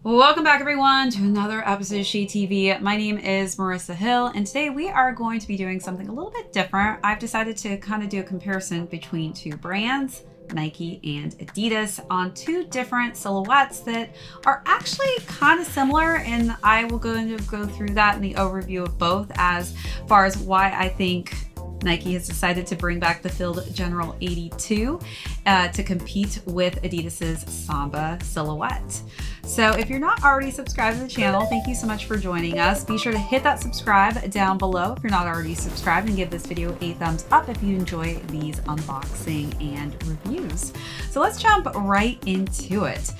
Welcome back everyone to another episode of ShadeTV. My name is Marissa Hill and today we are going to be doing something a little bit different. I've decided to kind of do a comparison between two brands, Nike and Adidas, on two different silhouettes that are actually kind of similar, and I will go through that in the overview of both as far as why I think Nike has decided to bring back the Field General 82 to compete with Adidas's Samba silhouette. So if you're not already subscribed to the channel, thank you so much for joining us. Be sure to hit that subscribe down below if you're not already subscribed, and give this video a thumbs up if you enjoy these unboxing and reviews. So let's jump right into it.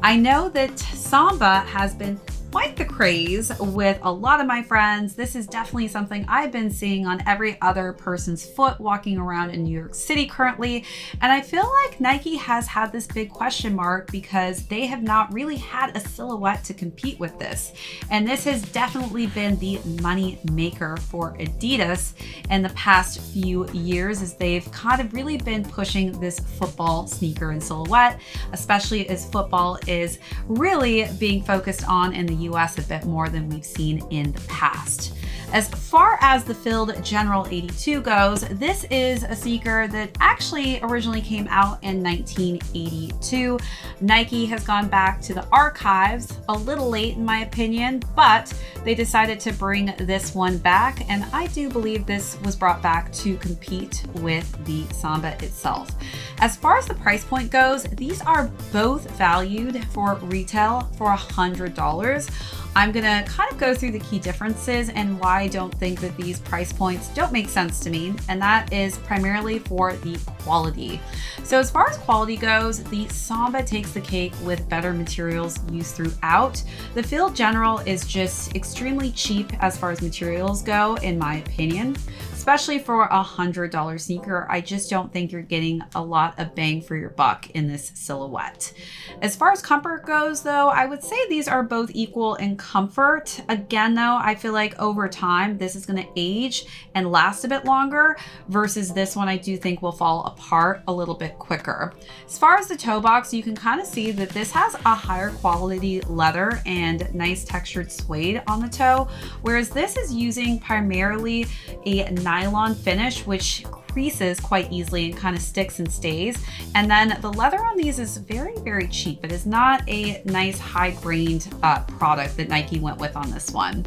I know that Samba has been quite the craze with a lot of my friends. This is definitely something I've been seeing on every other person's foot walking around in New York City currently. And I feel like Nike has had this big question mark because they have not really had a silhouette to compete with this. And this has definitely been the money maker for Adidas in the past few years, as they've kind of really been pushing this football sneaker and silhouette, especially as football is really being focused on in the US a bit more than we've seen in the past. As far as the Field General 82 goes, this is a sneaker that actually originally came out in 1982. Nike has gone back to the archives a little late in my opinion, but they decided to bring this one back, and I do believe this was brought back to compete with the Samba itself. As far as the price point goes, these are both valued for retail for $100. I'm gonna kind of go through the key differences and why I don't think that these price points don't make sense to me, and that is primarily for the quality. So as far as quality goes, the Samba takes the cake with better materials used throughout. The Field General is just extremely cheap as far as materials go, in my opinion. Especially for a $100 sneaker, I just don't think you're getting a lot of bang for your buck in this silhouette. As far as comfort goes though, I would say these are both equal in comfort. Again though, I feel like over time, this is gonna age and last a bit longer versus this one I do think will fall apart a little bit quicker. As far as the toe box, you can kind of see that this has a higher quality leather and nice textured suede on the toe, whereas this is using primarily a nylon finish, which creases quite easily and kind of sticks and stays. And then the leather on these is very, very cheap. It is not a nice high-grained product that Nike went with on this one.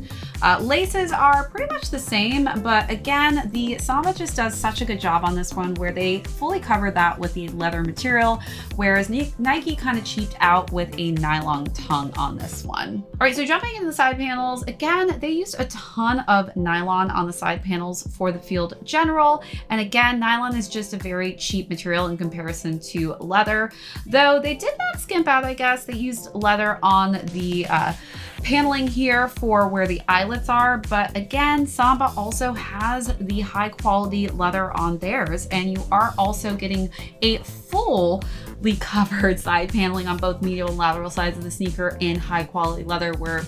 Laces are pretty much the same, but again, the Samba just does such a good job on this one where they fully cover that with the leather material, whereas Nike kind of cheaped out with a nylon tongue on this one. All right, so jumping into the side panels, again, they used a ton of nylon on the side panels for the Field General. And again, nylon is just a very cheap material in comparison to leather, though they did not skimp out, I guess. They used leather on the paneling here for where the eyelets are, but again, Samba also has the high quality leather on theirs, and you are also getting a fully covered side paneling on both medial and lateral sides of the sneaker in high quality leather, where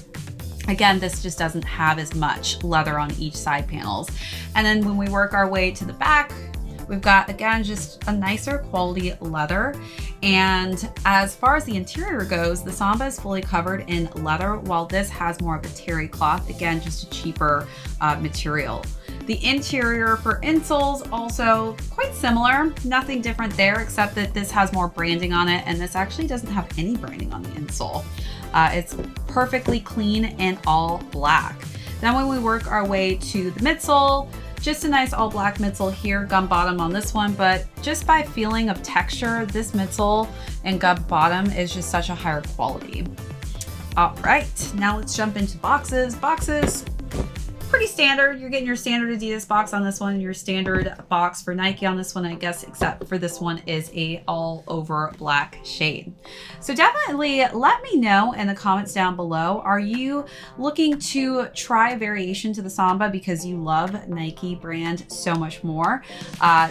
again, this just doesn't have as much leather on each side panels. And then when we work our way to the back, we've got, again, just a nicer quality leather. And as far as the interior goes, the Samba is fully covered in leather, while this has more of a terry cloth, again, just a cheaper material. The interior for insoles also quite similar, nothing different there except that this has more branding on it, and this actually doesn't have any branding on the insole. It's perfectly clean and all black. Then when we work our way to the midsole, just a nice all black midsole here, gum bottom on this one, but just by feeling of texture, this midsole and gum bottom is just such a higher quality. All right, now let's jump into boxes. Boxes, pretty standard. You're getting your standard Adidas box on this one, your standard box for Nike on this one, I guess, except for this one is a all over black shade. So definitely let me know in the comments down below, are you looking to try a variation to the Samba because you love Nike brand so much more?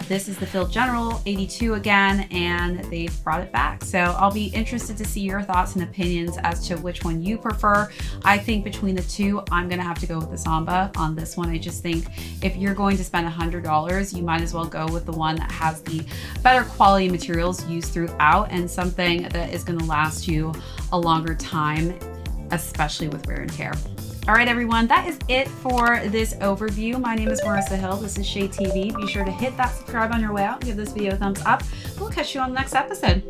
This is the Field General 82 again, and they've brought it back. So I'll be interested to see your thoughts and opinions as to which one you prefer. I think between the two, I'm gonna have to go with the Samba on this one. I just think if you're going to spend $100, you might as well go with the one that has the better quality materials used throughout and something that is going to last you a longer time especially with wear and tear. All right, everyone, that is it for this overview. My name is Marissa Hill. This is ShadeTV. Be sure to hit that subscribe on your way out and give this video a thumbs up. We'll catch you on the next episode.